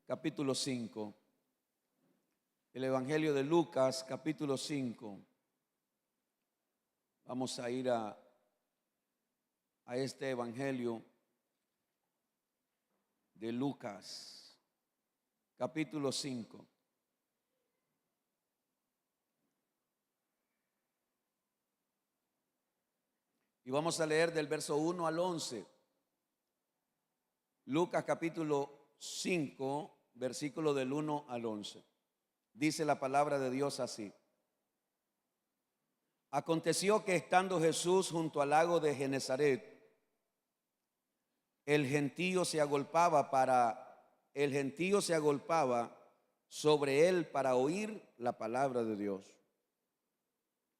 capítulo 5. El Evangelio de Lucas, capítulo 5. Vamos a ir a este Evangelio de Lucas, capítulo 5. Y vamos a leer del verso 1 al 11. Lucas capítulo 5, versículo del 1 al 11. Dice la palabra de Dios así. Aconteció que estando Jesús junto al lago de Genezaret, el gentío se agolpaba sobre él para oír la palabra de Dios.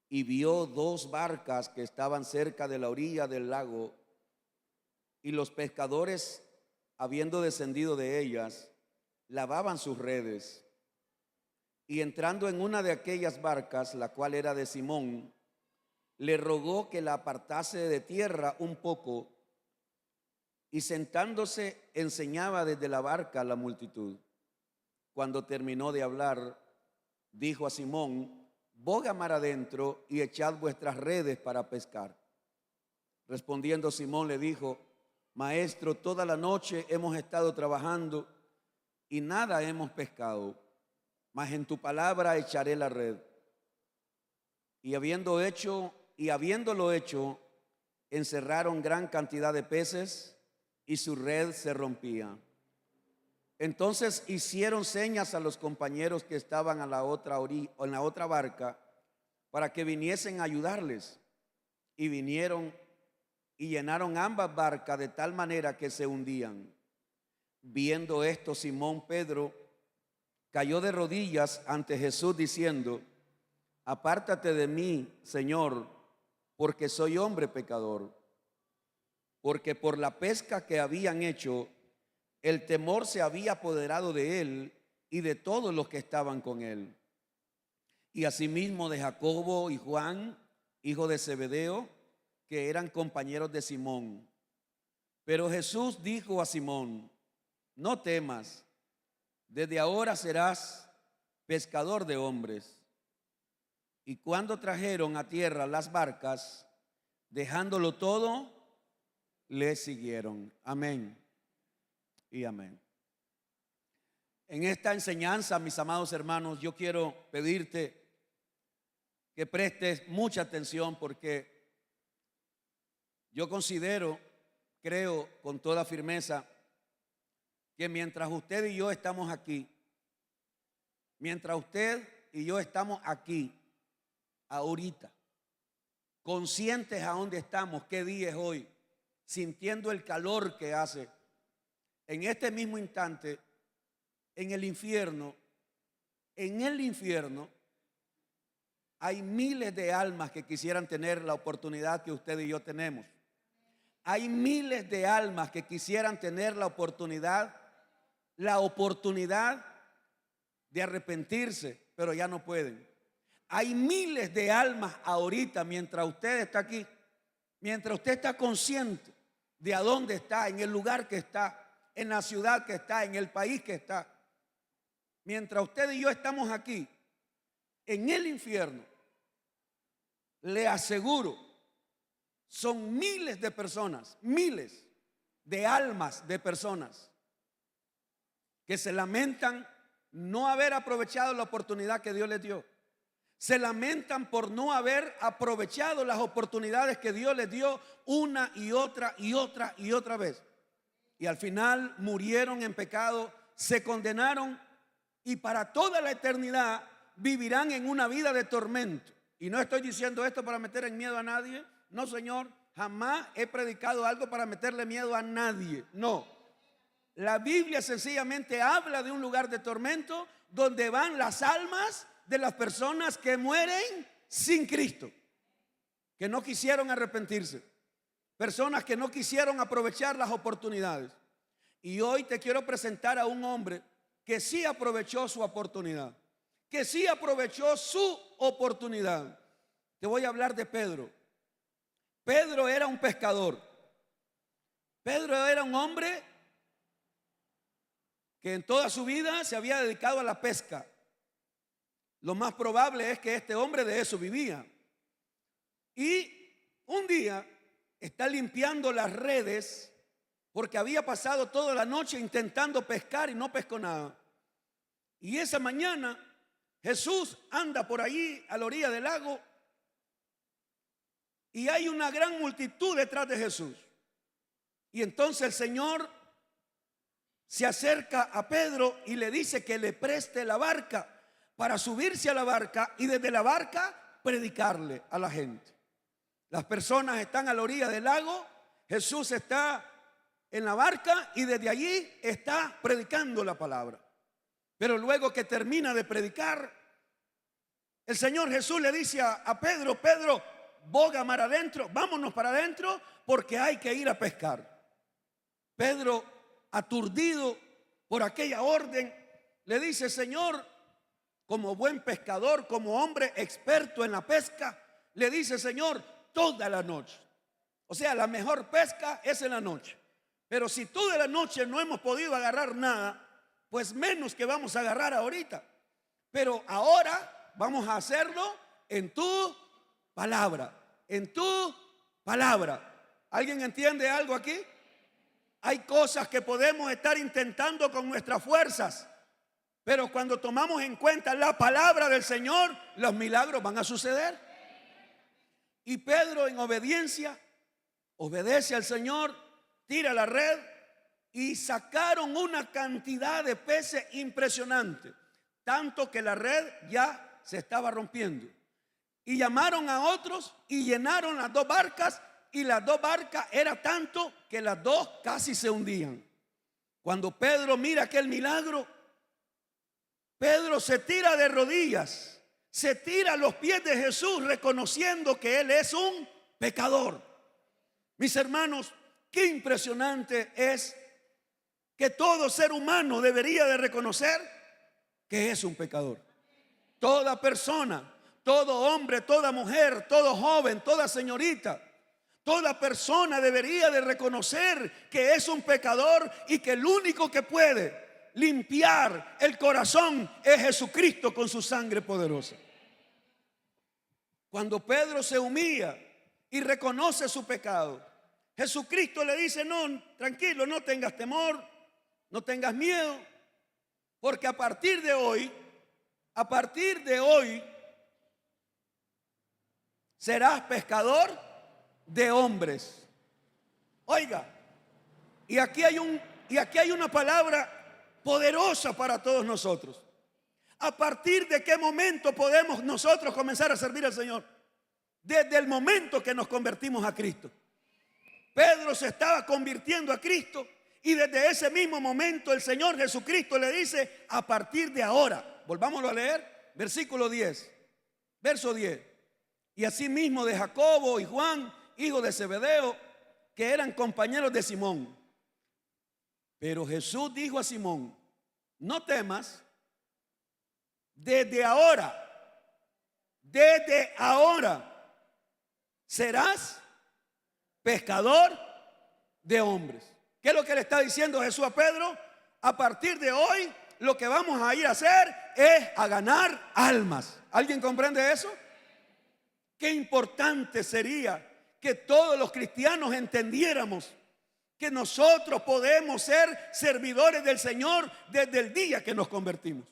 Y vio dos barcas que estaban cerca de la orilla del lago, y los pescadores, habiendo descendido de ellas, lavaban sus redes. Y entrando en una de aquellas barcas, la cual era de Simón, le rogó que la apartase de tierra un poco, y sentándose enseñaba desde la barca a la multitud. Cuando terminó de hablar, dijo a Simón: boga mar adentro y echad vuestras redes para pescar. Respondiendo Simón le dijo: Maestro, toda la noche hemos estado trabajando y nada hemos pescado, mas en tu palabra echaré la red. Y habiéndolo hecho, encerraron gran cantidad de peces y su red se rompía. Entonces hicieron señas a los compañeros que estaban en la otra barca para que viniesen a ayudarles. Y vinieron y llenaron ambas barcas de tal manera que se hundían. Viendo esto, Simón Pedro cayó de rodillas ante Jesús diciendo: apártate de mí, Señor, porque soy hombre pecador. Porque por la pesca que habían hecho, el temor se había apoderado de él y de todos los que estaban con él. Y asimismo de Jacobo y Juan, hijo de Zebedeo, que eran compañeros de Simón. Pero Jesús dijo a Simón: no temas, desde ahora serás pescador de hombres. Y cuando trajeron a tierra las barcas, dejándolo todo, le siguieron. Amén y amén. En esta enseñanza, mis amados hermanos, yo quiero pedirte que prestes mucha atención, porque yo creo con toda firmeza que mientras usted y yo estamos aquí, ahorita, conscientes a dónde estamos, qué día es hoy, sintiendo el calor que hace, en este mismo instante, en el infierno hay miles de almas que quisieran tener la oportunidad que usted y yo tenemos. Hay miles de almas que quisieran tener la oportunidad de arrepentirse, pero ya no pueden. Hay miles de almas ahorita, mientras usted está aquí, mientras usted está consciente de a dónde está, en el lugar que está, en la ciudad que está, en el país que está. Mientras usted y yo estamos aquí, en el infierno, le aseguro, son miles de personas, miles de almas de personas que se lamentan no haber aprovechado la oportunidad que Dios les dio. Se lamentan por no haber aprovechado las oportunidades que Dios les dio una y otra vez. Y al final murieron en pecado, se condenaron y para toda la eternidad vivirán en una vida de tormento. Y no estoy diciendo esto para meter en miedo a nadie. No, Señor, jamás he predicado algo para meterle miedo a nadie. No. La Biblia sencillamente habla de un lugar de tormento donde van las almas de las personas que mueren sin Cristo, que no quisieron arrepentirse, personas que no quisieron aprovechar las oportunidades. Y hoy te quiero presentar a un hombre que sí aprovechó su oportunidad, Te voy a hablar de Pedro. Pedro era un pescador. Pedro era un hombre que en toda su vida se había dedicado a la pesca. Lo más probable es que este hombre de eso vivía. Y un día está limpiando las redes porque había pasado toda la noche intentando pescar y no pescó nada. Y esa mañana Jesús anda por allí a la orilla del lago y hay una gran multitud detrás de Jesús. Y entonces el Señor se acerca a Pedro y le dice que le preste la barca para subirse a la barca y desde la barca predicarle a la gente. Las personas están a la orilla del lago, Jesús está en la barca y desde allí está predicando la palabra. Pero luego que termina de predicar, el Señor Jesús le dice a Pedro: Pedro, boga mar adentro, vámonos para adentro porque hay que ir a pescar. Pedro, aturdido por aquella orden, le dice: Señor, como buen pescador, como hombre experto en la pesca, le dice: Señor, toda la noche. O sea, la mejor pesca es en la noche. Pero si toda la noche no hemos podido agarrar nada, pues menos que vamos a agarrar ahorita. Pero ahora vamos a hacerlo en tu palabra, en tu palabra. ¿Alguien entiende algo aquí? Hay cosas que podemos estar intentando con nuestras fuerzas, pero cuando tomamos en cuenta la palabra del Señor, los milagros van a suceder. Y Pedro, en obediencia, obedece al Señor, tira la red y sacaron una cantidad de peces impresionante, tanto que la red ya se estaba rompiendo. Y llamaron a otros y llenaron las dos barcas, y las dos barcas era tanto que las dos casi se hundían. Cuando Pedro mira aquel milagro, Pedro se tira de rodillas, se tira a los pies de Jesús, reconociendo que él es un pecador. Mis hermanos, qué impresionante es que todo ser humano debería de reconocer que es un pecador. Toda persona, todo hombre, toda mujer, todo joven, toda señorita, toda persona debería de reconocer que es un pecador y que el único que puede limpiar el corazón es Jesucristo con su sangre poderosa. Cuando Pedro se humilla y reconoce su pecado, Jesucristo le dice: no, tranquilo, no tengas temor, no tengas miedo, porque a partir de hoy serás pescador de hombres. Oiga, y aquí hay una palabra poderosa para todos nosotros. ¿A partir de qué momento podemos nosotros comenzar a servir al Señor? Desde el momento que nos convertimos a Cristo. Pedro se estaba convirtiendo a Cristo y desde ese mismo momento el Señor Jesucristo le dice: a partir de ahora, volvámoslo a leer, versículo 10, verso 10. Y asimismo de Jacobo y Juan, hijo de Zebedeo, que eran compañeros de Simón. Pero Jesús dijo a Simón: no temas, desde ahora serás pescador de hombres. ¿Qué es lo que le está diciendo Jesús a Pedro? A partir de hoy lo que vamos a ir a hacer es a ganar almas. ¿Alguien comprende eso? Qué importante sería que todos los cristianos entendiéramos que nosotros podemos ser servidores del Señor desde el día que nos convertimos.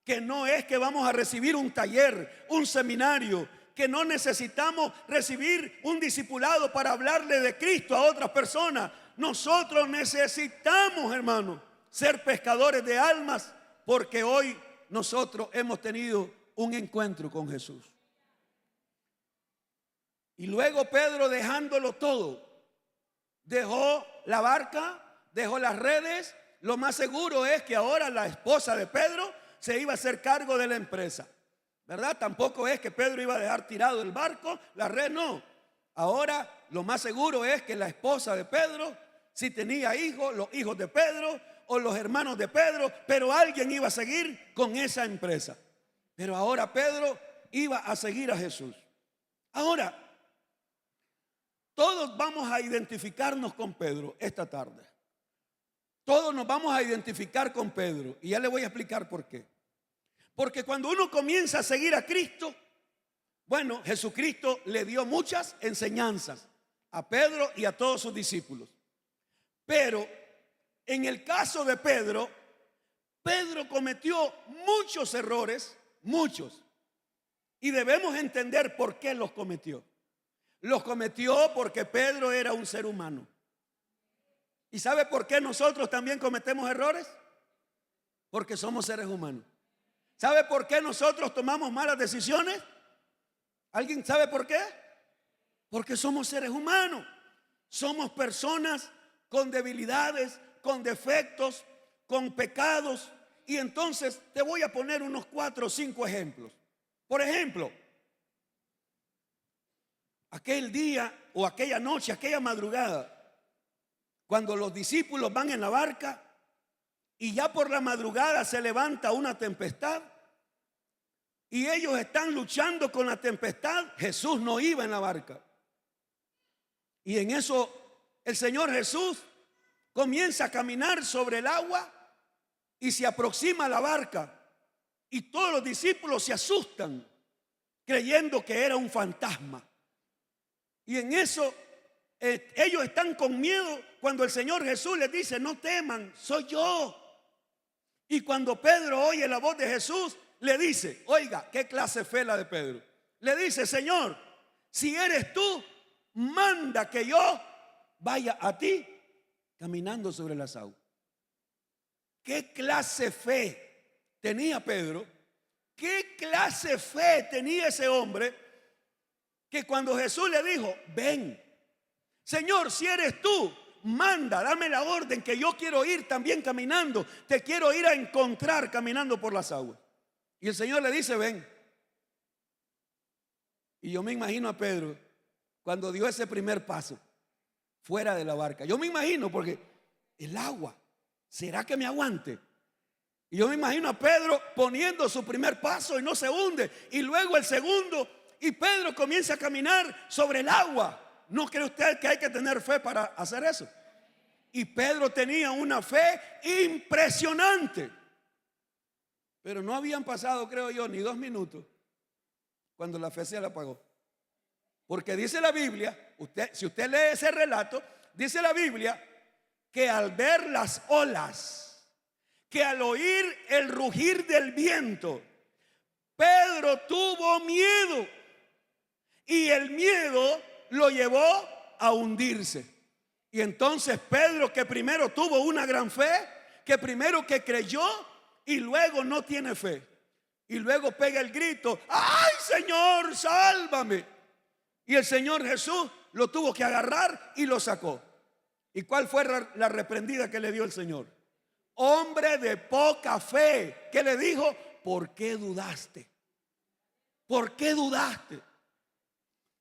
Que no es que vamos a recibir un taller, un seminario, que no necesitamos recibir un discipulado para hablarle de Cristo a otras personas. Nosotros necesitamos, hermanos, ser pescadores de almas, porque hoy nosotros hemos tenido un encuentro con Jesús. Y luego Pedro, dejándolo todo, dejó la barca, dejó las redes. Lo más seguro es que ahora la esposa de Pedro se iba a hacer cargo de la empresa, ¿verdad? Tampoco es que Pedro iba a dejar tirado el barco, la red no. Ahora lo más seguro es que la esposa de Pedro, si tenía hijos, los hijos de Pedro o los hermanos de Pedro, pero alguien iba a seguir con esa empresa. Pero ahora Pedro iba a seguir a Jesús. Ahora, todos vamos a identificarnos con Pedro esta tarde. todos nos vamos a identificar con Pedro. Y ya le voy a explicar por qué. Porque cuando uno comienza a seguir a Cristo, bueno, Jesucristo le dio muchas enseñanzas a Pedro y a todos sus discípulos. Pero en el caso de Pedro, Pedro cometió muchos errores, muchos. Y debemos entender por qué los cometió. Los cometió porque Pedro era un ser humano. ¿Y sabe por qué nosotros también cometemos errores? Porque somos seres humanos. ¿Sabe por qué nosotros tomamos malas decisiones? ¿Alguien sabe por qué? Porque somos seres humanos. Somos personas con debilidades, con defectos, con pecados. Y entonces te voy a poner unos 4 o 5 ejemplos. Por ejemplo, aquel día o aquella noche, aquella madrugada, cuando los discípulos van en la barca y ya por la madrugada se levanta una tempestad y ellos están luchando con la tempestad, Jesús no iba en la barca. Y en eso el Señor Jesús comienza a caminar sobre el agua y se aproxima a la barca. Y todos los discípulos se asustan creyendo que era un fantasma. Y en eso ellos están con miedo cuando el Señor Jesús les dice: no teman, soy yo. Y cuando Pedro oye la voz de Jesús, le dice, oiga, qué clase de fe la de Pedro. Le dice: Señor, si eres tú, manda que yo vaya a ti caminando sobre las aguas. ¿Qué clase de fe tenía Pedro? ¿Qué clase de fe tenía ese hombre? Que cuando Jesús le dijo: ven, Señor, si eres tú, manda, dame la orden, que yo quiero ir también caminando, te quiero ir a encontrar caminando por las aguas. Y el Señor le dice: ven. Y yo me imagino a Pedro cuando dio ese primer paso fuera de la barca. Yo me imagino, porque el agua, ¿será que me aguante? Y yo me imagino a Pedro poniendo su primer paso y no se hunde, y luego el segundo, y Pedro comienza a caminar sobre el agua. ¿No cree usted que hay que tener fe para hacer eso? Y Pedro tenía una fe impresionante. Pero no habían pasado, creo yo, ni 2 minutos cuando la fe se le apagó. Porque dice la Biblia, si usted lee ese relato, dice la Biblia que al ver las olas, que al oír el rugir del viento, Pedro tuvo miedo. Y el miedo lo llevó a hundirse. Y entonces Pedro, que primero tuvo una gran fe, que primero que creyó y luego no tiene fe, y luego pega el grito: ¡ay, Señor, sálvame! Y el Señor Jesús lo tuvo que agarrar y lo sacó. ¿Y cuál fue la reprendida que le dio el Señor? Hombre de poca fe. ¿Qué le dijo? ¿Por qué dudaste? ¿Por qué dudaste?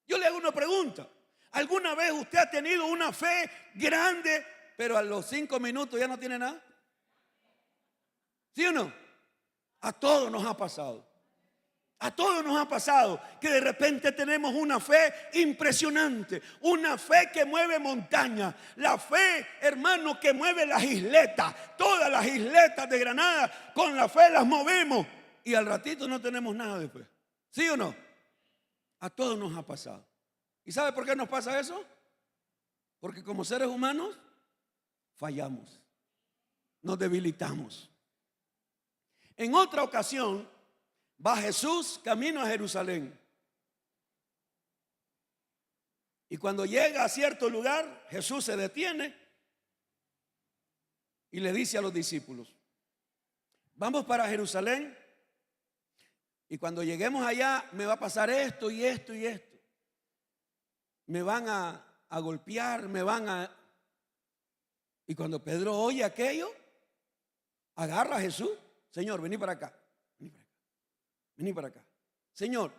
Yo le hago una pregunta. ¿Alguna vez usted ha tenido una fe grande, pero a los 5 minutos ya no tiene nada? ¿Sí o no? A todos nos ha pasado. A todos nos ha pasado que de repente tenemos una fe impresionante, una fe que mueve montañas, la fe, hermano, que mueve las isletas. Todas las isletas de Granada con la fe las movemos, y al ratito no tenemos nada de fe. ¿Sí o no? A todos nos ha pasado. ¿Y sabe por qué nos pasa eso? Porque como seres humanos fallamos, nos debilitamos. En otra ocasión va Jesús camino a Jerusalén, y cuando llega a cierto lugar, Jesús se detiene y le dice a los discípulos: vamos para Jerusalén, y cuando lleguemos allá me va a pasar esto y esto y esto. Me van a golpear, me van a... Y cuando Pedro oye aquello, agarra a Jesús: Señor, vení para acá, vení para acá, vení para acá. Señor,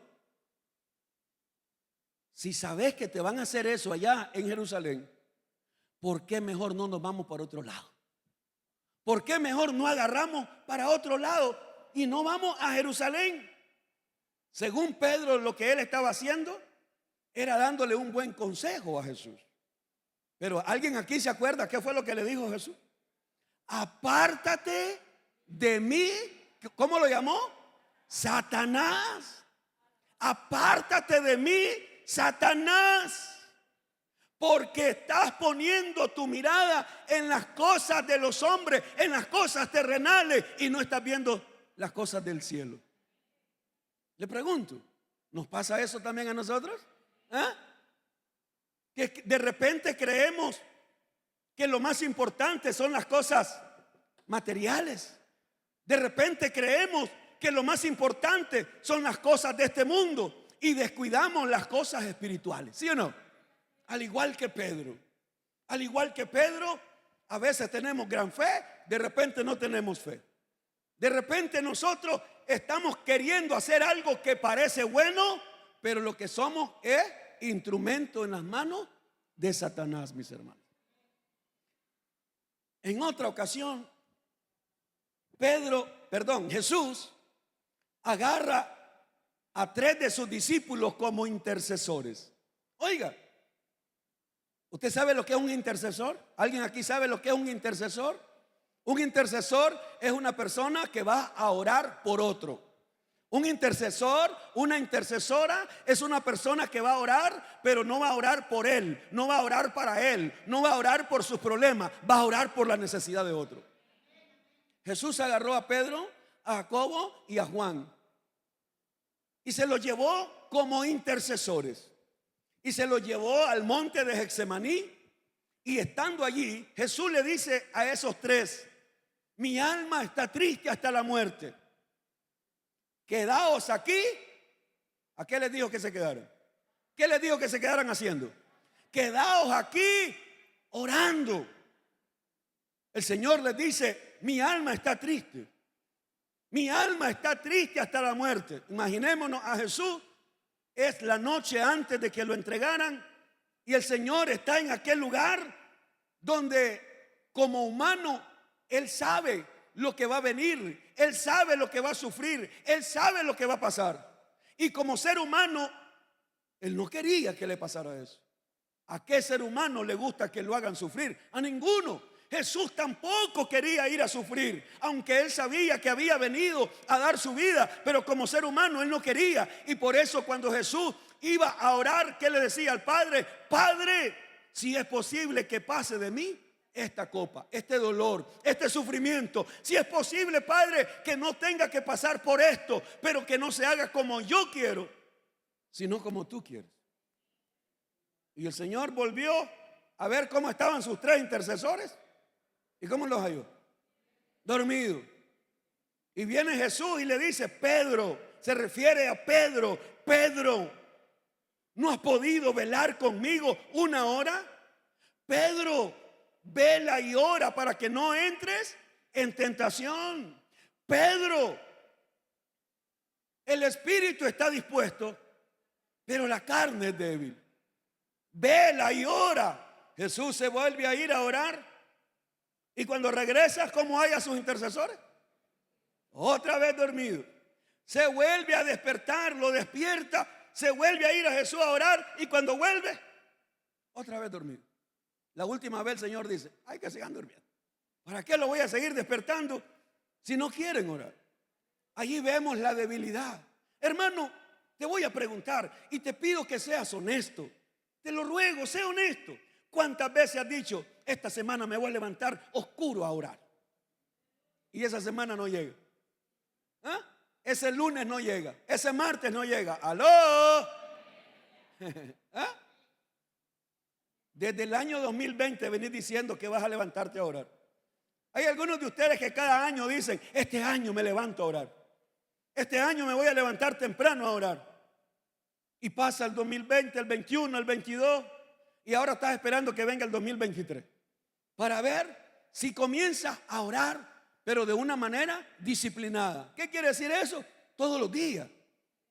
si sabes que te van a hacer eso allá en Jerusalén, ¿por qué mejor no nos vamos para otro lado? ¿Por qué mejor no agarramos para otro lado y no vamos a Jerusalén? Según Pedro, lo que él estaba haciendo era dándole un buen consejo a Jesús. Pero ¿alguien aquí se acuerda qué fue lo que le dijo Jesús? apártate de mí. ¿Cómo lo llamó? Satanás. Apártate de mí, Satanás. Porque estás poniendo tu mirada en las cosas de los hombres, en las cosas terrenales, y no estás viendo las cosas del cielo. Le pregunto, ¿nos pasa eso también a nosotros? ¿Ah? Que de repente creemos que lo más importante son las cosas materiales. De repente creemos que lo más importante son las cosas de este mundo y descuidamos las cosas espirituales, ¿sí o no? Al igual que Pedro, a veces tenemos gran fe, de repente no tenemos fe. De repente nosotros estamos queriendo hacer algo que parece bueno, pero lo que somos es instrumento en las manos de Satanás, mis hermanos. En otra ocasión, Jesús agarra a 3 de sus discípulos como intercesores. Oiga, ¿usted sabe lo que es un intercesor? ¿Alguien aquí sabe lo que es un intercesor? Un intercesor es una persona que va a orar por otro. Un intercesor, una intercesora es una persona que va a orar, pero no va a orar por él, no va a orar para él, no va a orar por sus problemas, va a orar por la necesidad de otro. Jesús agarró a Pedro, a Jacobo y a Juan y se los llevó como intercesores y se los llevó al monte de Getsemaní. Y estando allí, Jesús le dice a esos 3: mi alma está triste hasta la muerte. Quedaos aquí. ¿A qué les dijo que se quedaran? ¿Qué les dijo que se quedaran haciendo? Quedaos aquí orando. El Señor les dice: mi alma está triste. Mi alma está triste hasta la muerte. Imaginémonos a Jesús. Es la noche antes de que lo entregaran y el Señor está en aquel lugar donde como humano Él sabe lo que va a venir, Él sabe lo que va a sufrir, Él sabe lo que va a pasar. Y como ser humano, Él no quería que le pasara eso. ¿A qué ser humano le gusta que lo hagan sufrir? A ninguno. Jesús tampoco quería ir a sufrir, aunque Él sabía que había venido a dar su vida, pero como ser humano Él no quería. Y por eso cuando Jesús iba a orar, ¿qué le decía al Padre? Padre, si es posible que pase de mí esta copa, este dolor, este sufrimiento. Si es posible, Padre, que no tenga que pasar por esto, pero que no se haga como yo quiero, sino como tú quieres. Y el Señor volvió a ver cómo estaban sus 3 intercesores. ¿Y cómo los halló? Dormido. Y viene Jesús y le dice: Pedro, se refiere a Pedro: Pedro, ¿no has podido velar conmigo 1 hora? Pedro, vela y ora para que no entres en tentación. Pedro, el espíritu está dispuesto, pero la carne es débil. Vela y ora. Jesús se vuelve a ir a orar. Y cuando regresa, ¿cómo hay a sus intercesores? Otra vez dormido. Se vuelve a despertar, lo despierta, se vuelve a ir a Jesús a orar. Y cuando vuelve, otra vez dormido. La última vez el Señor dice: hay que seguir durmiendo. ¿Para qué lo voy a seguir despertando si no quieren orar? Allí vemos la debilidad. Hermano, te voy a preguntar y te pido que seas honesto. Te lo ruego, sé honesto. ¿Cuántas veces has dicho: esta semana me voy a levantar oscuro a orar? Y esa semana no llega. ¿Ah? Ese lunes no llega. Ese martes no llega. ¡Aló! ¿Ah? Desde el año 2020 venís diciendo que vas a levantarte a orar. Hay algunos de ustedes que cada año dicen: este año me levanto a orar. Este año me voy a levantar temprano a orar. Y pasa el 2020, el 21, el 22. Y ahora estás esperando que venga el 2023 para ver si comienzas a orar, pero de una manera disciplinada. ¿Qué quiere decir eso? Todos los días.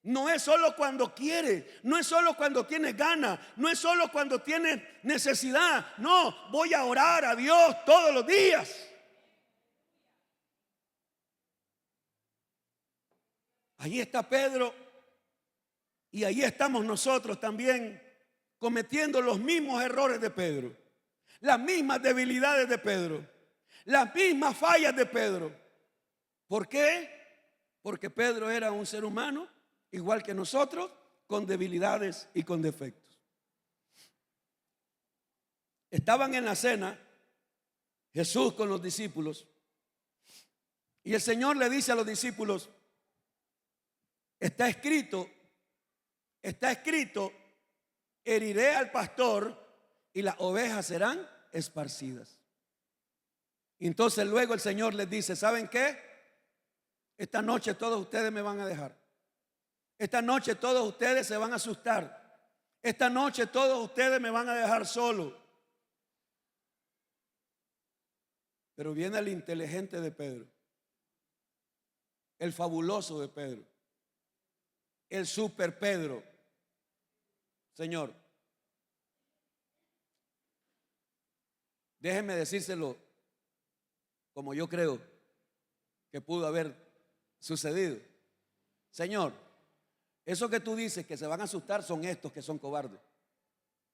No es solo cuando quieres, no es solo cuando tienes ganas, no es solo cuando tienes necesidad. No, voy a orar a Dios todos los días. Allí está Pedro y allí estamos nosotros también, cometiendo los mismos errores de Pedro, las mismas debilidades de Pedro, las mismas fallas de Pedro. ¿Por qué? Porque Pedro era un ser humano, igual que nosotros, con debilidades y con defectos. Estaban en la cena Jesús con los discípulos y el Señor le dice a los discípulos: está escrito, heriré al pastor y las ovejas serán esparcidas. Y entonces luego el Señor les dice: ¿saben qué? Esta noche todos ustedes me van a dejar. Esta noche todos ustedes se van a asustar. Esta noche todos ustedes me van a dejar solo. Pero viene el inteligente de Pedro, el fabuloso de Pedro, el super Pedro. Señor, déjeme decírselo como yo creo que pudo haber sucedido. Señor, eso que tú dices que se van a asustar son estos que son cobardes.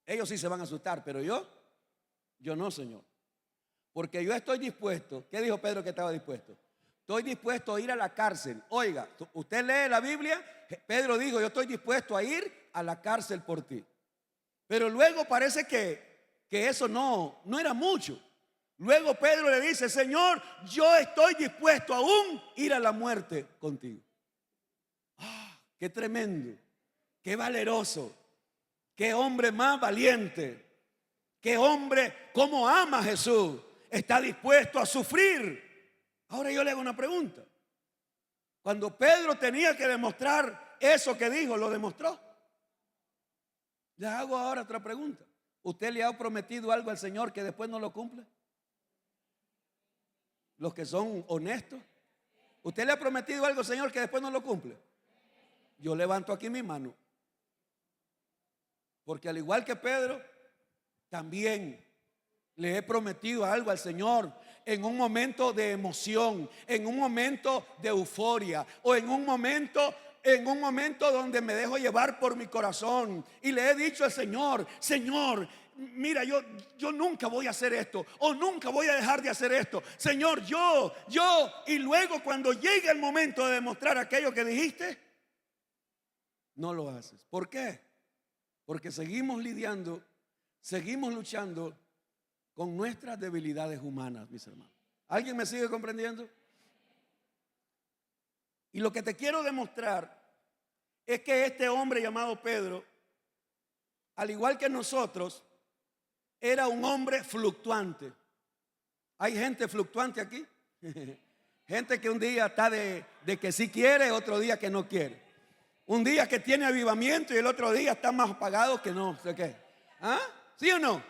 Ellos sí se van a asustar, pero yo no, Señor. Porque yo estoy dispuesto. ¿Qué dijo Pedro que estaba dispuesto? Estoy dispuesto a ir a la cárcel. Oiga, usted lee la Biblia. Pedro dijo: yo estoy dispuesto a ir a la cárcel por ti. Pero luego parece que eso no era mucho. Luego Pedro le dice: Señor, yo estoy dispuesto aún a ir a la muerte contigo. Qué tremendo, qué valeroso, qué hombre más valiente, qué hombre, cómo ama a Jesús, está dispuesto a sufrir. Ahora yo le hago una pregunta. Cuando Pedro tenía que demostrar eso que dijo, ¿lo demostró? Le hago ahora otra pregunta. ¿Usted le ha prometido algo al Señor que después no lo cumple? Los que son honestos. ¿Usted le ha prometido algo al Señor que después no lo cumple? Yo levanto aquí mi mano. Porque al igual que Pedro, también le he prometido algo al Señor en un momento de emoción, en un momento de euforia o en un momento donde me dejo llevar por mi corazón y le he dicho al Señor: Señor, mira, yo nunca voy a hacer esto o nunca voy a dejar de hacer esto. Señor, yo, y luego cuando llegue el momento de demostrar aquello que dijiste, no lo haces. ¿Por qué? Porque seguimos lidiando, seguimos luchando con nuestras debilidades humanas, mis hermanos. ¿Alguien me sigue comprendiendo? Y lo que te quiero demostrar es que este hombre llamado Pedro, al igual que nosotros, era un hombre fluctuante. ¿Hay gente fluctuante aquí? Gente que un día está de que sí quiere, otro día que no quiere. Un día que tiene avivamiento y el otro día está más apagado que no sé qué. ¿Ah? ¿Sí o no?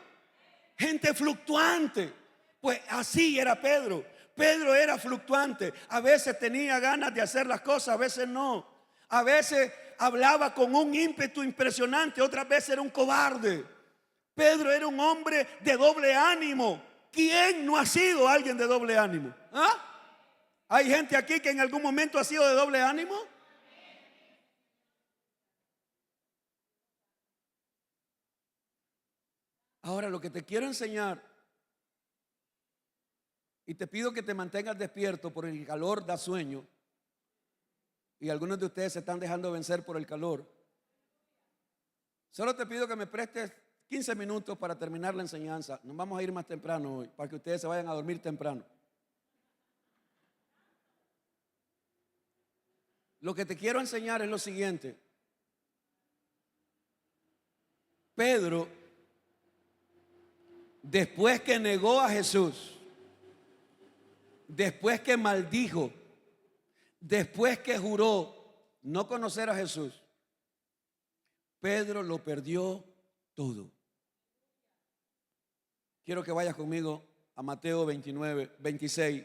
Gente fluctuante. Pues así era Pedro. Pedro era fluctuante. A veces tenía ganas de hacer las cosas, a veces no. A veces hablaba con un ímpetu impresionante, otras veces era un cobarde. Pedro era un hombre de doble ánimo. ¿Quién no ha sido alguien de doble ánimo? ¿Ah? ¿Hay gente aquí que en algún momento ha sido de doble ánimo? Ahora lo que te quiero enseñar, y te pido que te mantengas despierto, por el calor da sueño, y algunos de ustedes se están dejando vencer por el calor. Solo te pido que me prestes 15 minutos para terminar la enseñanza. Nos vamos a ir más temprano hoy, para que ustedes se vayan a dormir temprano. Lo que te quiero enseñar es lo siguiente. Pedro, después que negó a Jesús, después que maldijo, después que juró no conocer a Jesús, Pedro lo perdió todo. Quiero que vayas conmigo a Mateo 26.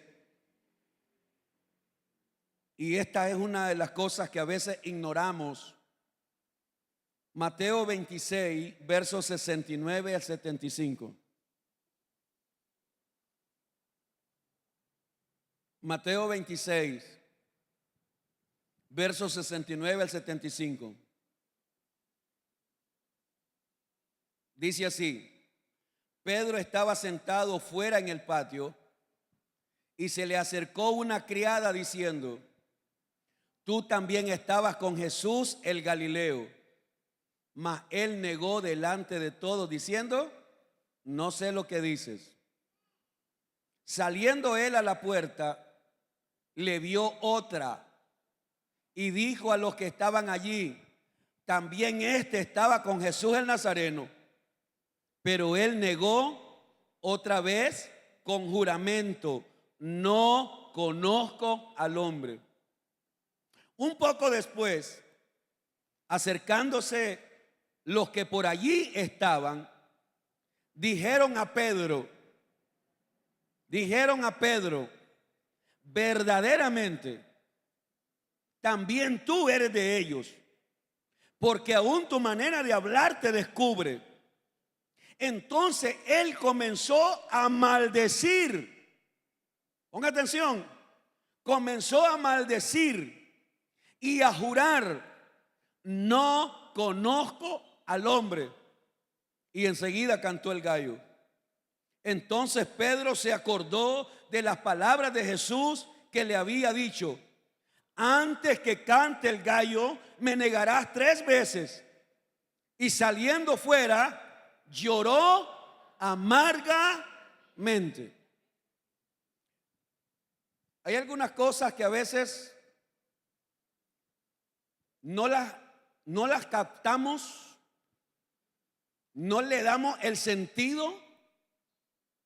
Y esta es una de las cosas que a veces ignoramos. Mateo 26, versos 69 al 75. Mateo 26, versos 69 al 75. Dice así: Pedro estaba sentado fuera en el patio Y se le acercó una criada diciendo: tú también estabas con Jesús el Galileo. Mas él negó delante de todos diciendo: no sé lo que dices. Saliendo él a la puerta, le vio otra y dijo a los que estaban allí: también este estaba con Jesús el Nazareno. Pero él negó otra vez con juramento: no conozco al hombre. Un poco después, acercándose los que por allí estaban, dijeron a Pedro, verdaderamente, también tú eres de ellos, porque aún tu manera de hablar te descubre. Entonces él comenzó a maldecir. Ponga atención, comenzó a maldecir y a jurar: no conozco al hombre. Y enseguida cantó el gallo. Entonces Pedro se acordó de las palabras de Jesús que le había dicho: antes que cante el gallo, me negarás 3 veces. Y saliendo fuera, lloró amargamente. Hay algunas cosas que a veces no las captamos, no le damos el sentido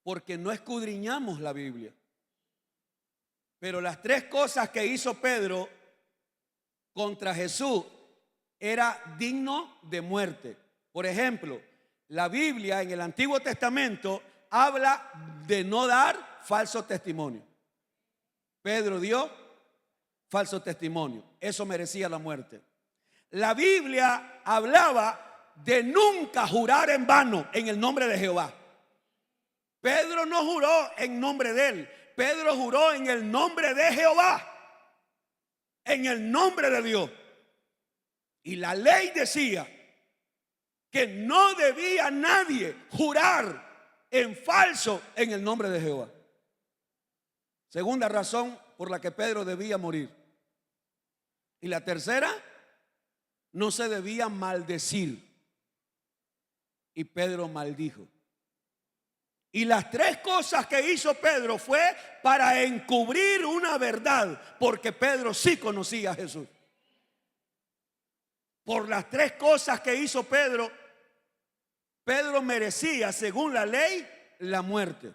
porque no escudriñamos la Biblia. Pero las 3 cosas que hizo Pedro contra Jesús era digno de muerte. Por ejemplo, la Biblia en el Antiguo Testamento habla de no dar falso testimonio. Pedro dio falso testimonio. Eso merecía la muerte. La Biblia hablaba de nunca jurar en vano en el nombre de Jehová. Pedro no juró en nombre de él. Pedro juró en el nombre de Jehová, en el nombre de Dios. Y la ley decía que no debía nadie jurar en falso en el nombre de Jehová. Segunda razón por la que Pedro debía morir. Y la tercera, no se debía maldecir. Y Pedro maldijo. Y las 3 cosas que hizo Pedro fue para encubrir una verdad, porque Pedro sí conocía a Jesús. Por las 3 cosas que hizo Pedro, Pedro merecía, según la ley, la muerte.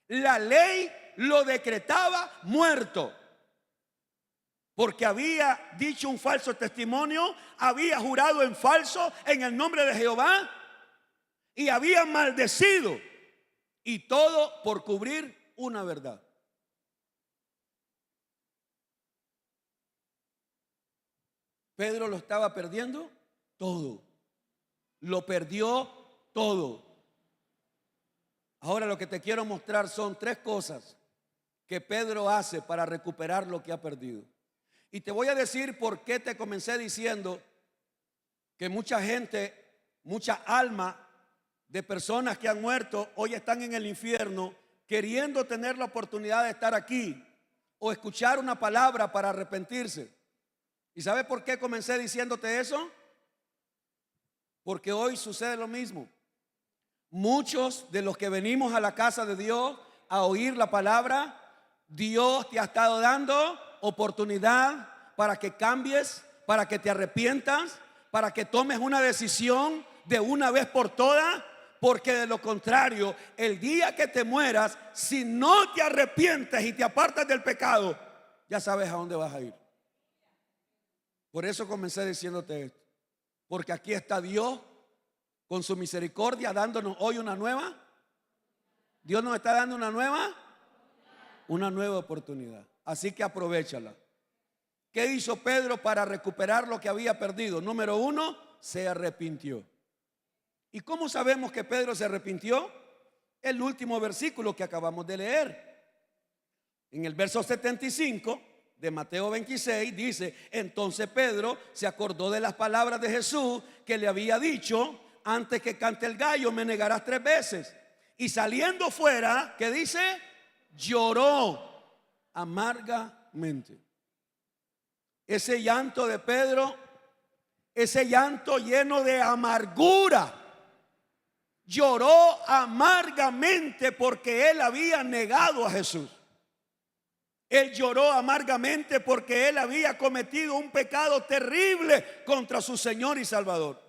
La ley lo decretaba muerto, porque había dicho un falso testimonio, había jurado en falso en el nombre de Jehová y había maldecido, y todo por cubrir una verdad. Pedro lo estaba perdiendo todo, lo perdió todo. Ahora lo que te quiero mostrar son 3 cosas que Pedro hace para recuperar lo que ha perdido. Y te voy a decir por qué te comencé diciendo que mucha gente, mucha alma de personas que han muerto hoy están en el infierno queriendo tener la oportunidad de estar aquí o escuchar una palabra para arrepentirse. ¿Y sabes por qué comencé diciéndote eso? Porque hoy sucede lo mismo. Muchos de los que venimos a la casa de Dios a oír la palabra, Dios te ha estado dando oportunidad para que cambies, para que te arrepientas, para que tomes una decisión de una vez por todas, porque de lo contrario, el día que te mueras, si no te arrepientes y te apartas del pecado, ya sabes a dónde vas a ir. Por eso comencé diciéndote esto, porque aquí está Dios con su misericordia dándonos hoy una nueva. Dios nos está dando una nueva oportunidad. Así que aprovéchala. ¿Qué hizo Pedro para recuperar lo que había perdido? Número 1, se arrepintió. ¿Y cómo sabemos que Pedro se arrepintió? El último versículo que acabamos de leer. En el verso 75 de Mateo 26 dice: entonces Pedro se acordó de las palabras de Jesús que le había dicho: antes que cante el gallo me negarás 3 veces. Y saliendo fuera, ¿qué dice? Lloró amargamente. Ese llanto de Pedro, ese llanto lleno de amargura, lloró amargamente porque él había negado a Jesús. Él lloró amargamente porque él había cometido un pecado terrible contra su Señor y Salvador.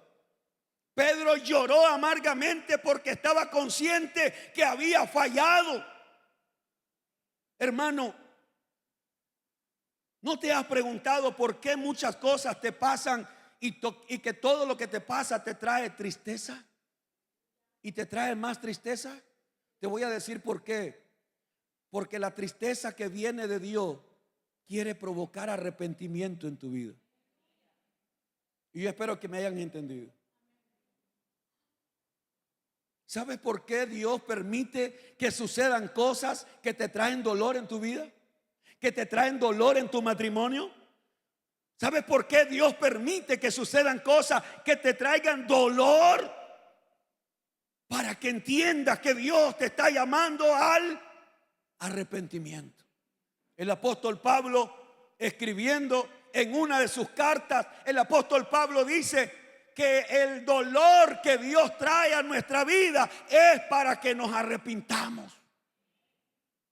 Pedro lloró amargamente porque estaba consciente que había fallado. Hermano, ¿no te has preguntado por qué muchas cosas te pasan y que todo lo que te pasa te trae tristeza? ¿Y te trae más tristeza? Te voy a decir por qué. Porque la tristeza que viene de Dios quiere provocar arrepentimiento en tu vida. Y yo espero que me hayan entendido. ¿Sabes por qué Dios permite que sucedan cosas que te traen dolor en tu vida? Que te traen dolor en tu matrimonio. ¿Sabes por qué Dios permite que sucedan cosas que te traigan dolor? Para que entiendas que Dios te está llamando al arrepentimiento. El apóstol Pablo, escribiendo en una de sus cartas, el apóstol Pablo dice que el dolor que Dios trae a nuestra vida es para que nos arrepintamos.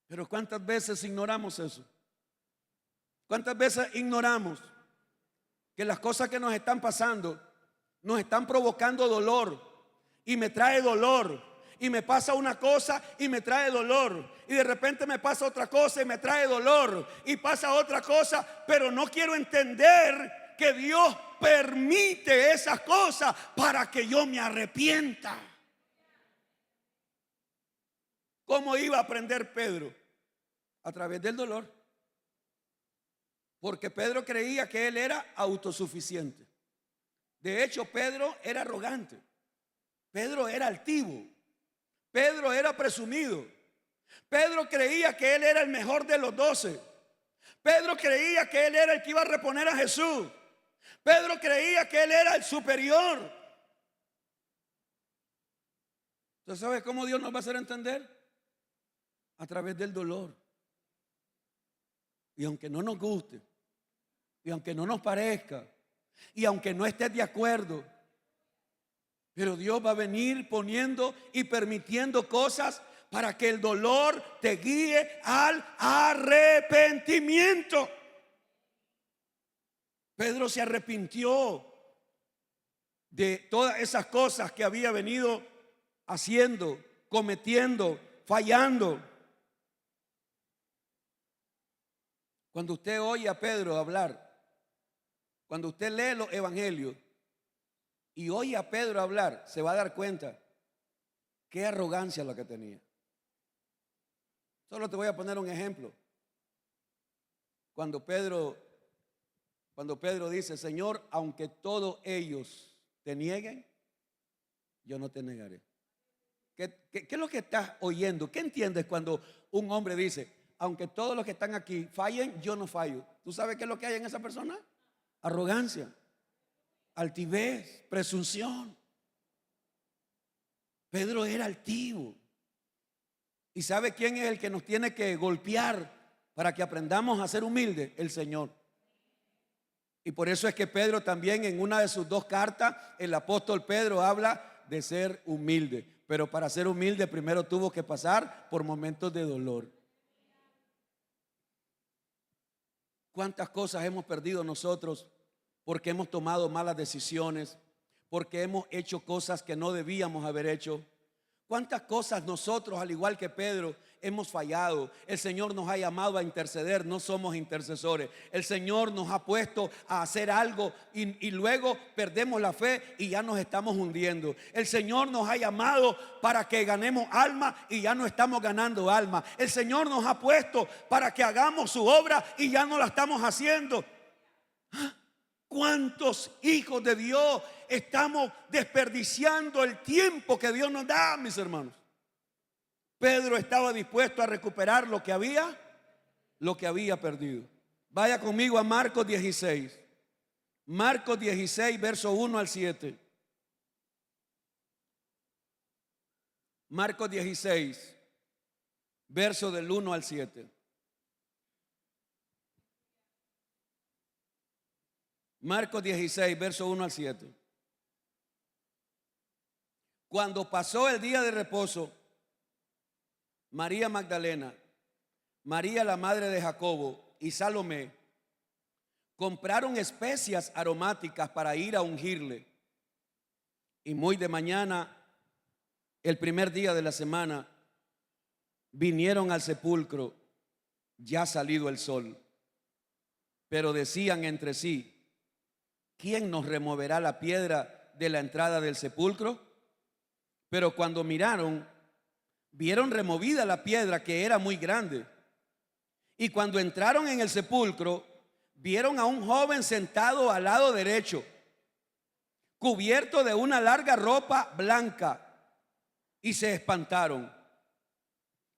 Pero ¿cuántas veces ignoramos eso? ¿Cuántas veces ignoramos que las cosas que nos están pasando nos están provocando dolor? Y me trae dolor. Y me pasa una cosa y me trae dolor. Y de repente me pasa otra cosa y me trae dolor. Y pasa otra cosa, pero no quiero entender que Dios permite esas cosas para que yo me arrepienta. ¿Cómo iba a aprender Pedro? A través del dolor. Porque Pedro creía que él era autosuficiente. De hecho, Pedro era arrogante. Pedro era altivo. Pedro era presumido. Pedro creía que él era el mejor de los 12. Pedro creía que él era el que iba a reponer a Jesús. Pedro creía que él era el superior. ¿Usted sabe cómo Dios nos va a hacer entender? A través del dolor. Y aunque no nos guste, y aunque no nos parezca, y aunque no estés de acuerdo, pero Dios va a venir poniendo y permitiendo cosas para que el dolor te guíe al arrepentimiento. Pedro se arrepintió de todas esas cosas que había venido haciendo, cometiendo, fallando. Cuando usted oye a Pedro hablar, cuando usted lee los evangelios y oye a Pedro hablar, se va a dar cuenta qué arrogancia la que tenía. Solo te voy a poner un ejemplo. Cuando Pedro dice: Señor, aunque todos ellos te nieguen, yo no te negaré. ¿Qué es lo que estás oyendo? ¿Qué entiendes cuando un hombre dice: aunque todos los que están aquí fallen, yo no fallo? ¿Tú sabes qué es lo que hay en esa persona? Arrogancia, altivez, presunción. Pedro era altivo. ¿Y sabe quién es el que nos tiene que golpear para que aprendamos a ser humildes? El Señor. Y por eso es que Pedro también, en una de sus 2 cartas, el apóstol Pedro habla de ser humilde. Pero para ser humilde primero tuvo que pasar por momentos de dolor. ¿Cuántas cosas hemos perdido nosotros porque hemos tomado malas decisiones, porque hemos hecho cosas que no debíamos haber hecho? ¿Cuántas cosas nosotros, al igual que Pedro, hemos fallado? El Señor nos ha llamado a interceder, no somos intercesores. El Señor nos ha puesto a hacer algo y luego perdemos la fe y ya nos estamos hundiendo. El Señor nos ha llamado para que ganemos alma y ya no estamos ganando alma. El Señor nos ha puesto para que hagamos su obra y ya no la estamos haciendo. ¿Cuántos hijos de Dios estamos desperdiciando el tiempo que Dios nos da, mis hermanos? Pedro estaba dispuesto a recuperar lo que había perdido. Vaya conmigo a Marcos 16. Marcos 16, verso 1 al 7. Marcos 16, verso del 1 al 7. Marcos 16, verso 1 al 7. Cuando pasó el día de reposo, María Magdalena, María la madre de Jacobo y Salomé compraron especias aromáticas para ir a ungirle. Y muy de mañana, el primer día de la semana, vinieron al sepulcro ya salido el sol. Pero decían entre sí: ¿quién nos removerá la piedra de la entrada del sepulcro? Pero cuando miraron, vieron removida la piedra, que era muy grande. Y cuando entraron en el sepulcro, vieron a un joven sentado al lado derecho, cubierto de una larga ropa blanca, y se espantaron.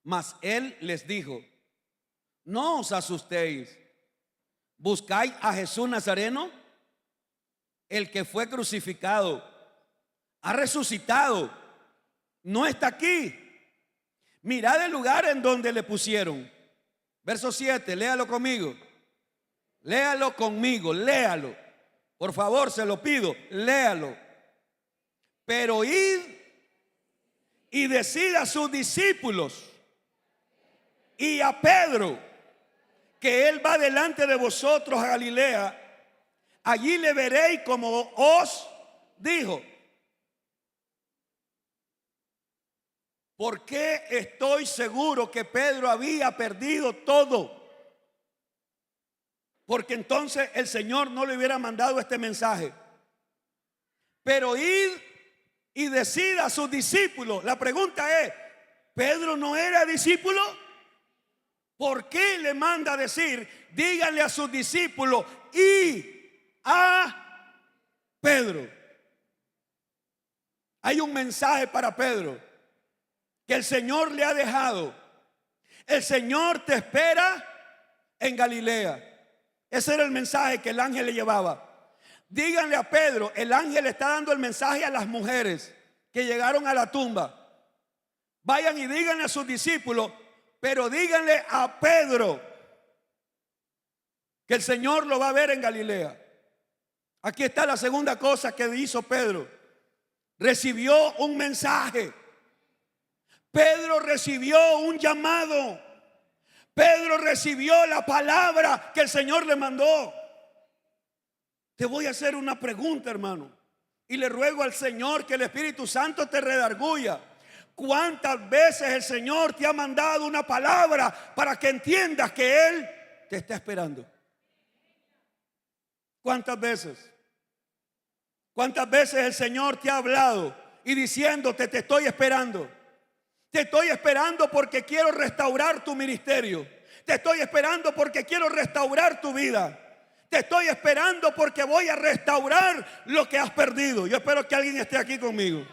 Mas él les dijo: no os asustéis. ¿Buscáis a Jesús Nazareno? El que fue crucificado ha resucitado, no está aquí. Mirad el lugar en donde le pusieron. Verso 7, léalo conmigo. Léalo conmigo, léalo. Por favor, se lo pido, léalo. Pero id y decid a sus discípulos y a Pedro que él va delante de vosotros a Galilea. Allí le veréis como os dijo. ¿Por qué estoy seguro que Pedro había perdido todo? Porque entonces el Señor no le hubiera mandado este mensaje. Pero id y decid a sus discípulos. La pregunta es: ¿Pedro no era discípulo? ¿Por qué le manda a decir: díganle a sus discípulos y a Pedro? Hay un mensaje para Pedro que el Señor le ha dejado. El Señor te espera en Galilea. Ese era el mensaje que el ángel le llevaba. Díganle a Pedro, el ángel está dando el mensaje a las mujeres que llegaron a la tumba. Vayan y díganle a sus discípulos, pero díganle a Pedro que el Señor lo va a ver en Galilea. Aquí está la segunda cosa que hizo Pedro. Recibió un mensaje. Pedro recibió un llamado. Pedro recibió la palabra que el Señor le mandó. Te voy a hacer una pregunta, hermano, y le ruego al Señor que el Espíritu Santo te redarguya. ¿Cuántas veces el Señor te ha mandado una palabra para que entiendas que Él te está esperando? ¿Cuántas veces? ¿Cuántas veces el Señor te ha hablado y diciéndote: te estoy esperando? Te estoy esperando porque quiero restaurar tu ministerio. Te estoy esperando porque quiero restaurar tu vida. Te estoy esperando porque voy a restaurar lo que has perdido. Yo espero que alguien esté aquí conmigo.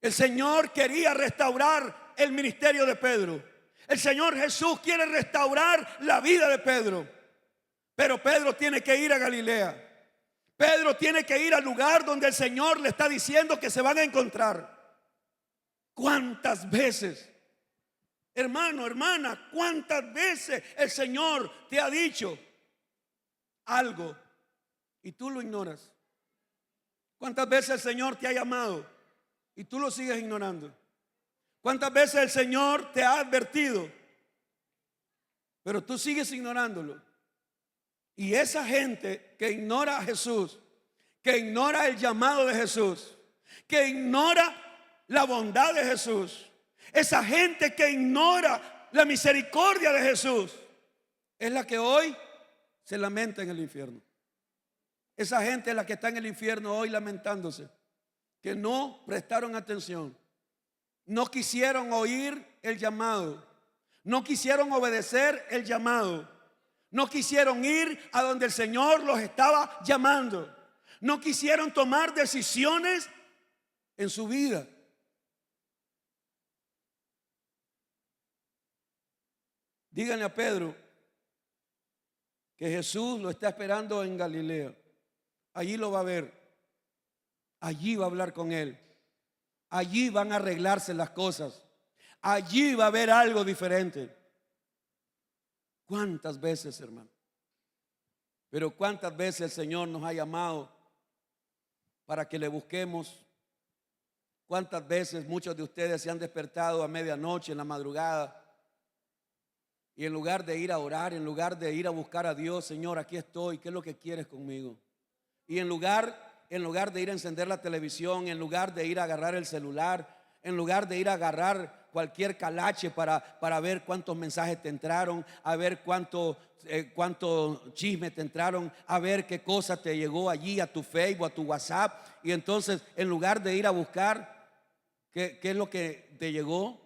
El Señor quería restaurar el ministerio de Pedro. El Señor Jesús quiere restaurar la vida de Pedro. Pero Pedro tiene que ir a Galilea. Pedro tiene que ir al lugar donde el Señor le está diciendo que se van a encontrar. ¿Cuántas veces, hermano, hermana, cuántas veces el Señor te ha dicho algo y tú lo ignoras? ¿Cuántas veces el Señor te ha llamado y tú lo sigues ignorando? ¿Cuántas veces el Señor te ha advertido, pero tú sigues ignorándolo? Y esa gente que ignora a Jesús, que ignora el llamado de Jesús, que ignora la bondad de Jesús, esa gente que ignora la misericordia de Jesús, es la que hoy se lamenta en el infierno. Esa gente es la que está en el infierno hoy lamentándose, que no prestaron atención, no quisieron oír el llamado, no quisieron obedecer el llamado. No quisieron ir a donde el Señor los estaba llamando. No quisieron tomar decisiones en su vida. Díganle a Pedro que Jesús lo está esperando en Galilea. Allí lo va a ver. Allí va a hablar con él. Allí van a arreglarse las cosas. Allí va a haber algo diferente. ¿Cuántas veces, hermano? Pero cuántas veces el Señor nos ha llamado para que le busquemos. Cuántas veces muchos de ustedes se han despertado a medianoche, en la madrugada, y en lugar de ir a orar, en lugar de ir a buscar a Dios, Señor, aquí estoy, ¿qué es lo que quieres conmigo? Y en lugar de ir a encender la televisión, en lugar de ir a agarrar el celular, en lugar de ir a agarrar cualquier calache para ver cuántos mensajes te entraron, a ver cuánto chisme te entraron, a ver qué cosa te llegó allí a tu Facebook, a tu WhatsApp. Y entonces, en lugar de ir a buscar qué es lo que te llegó,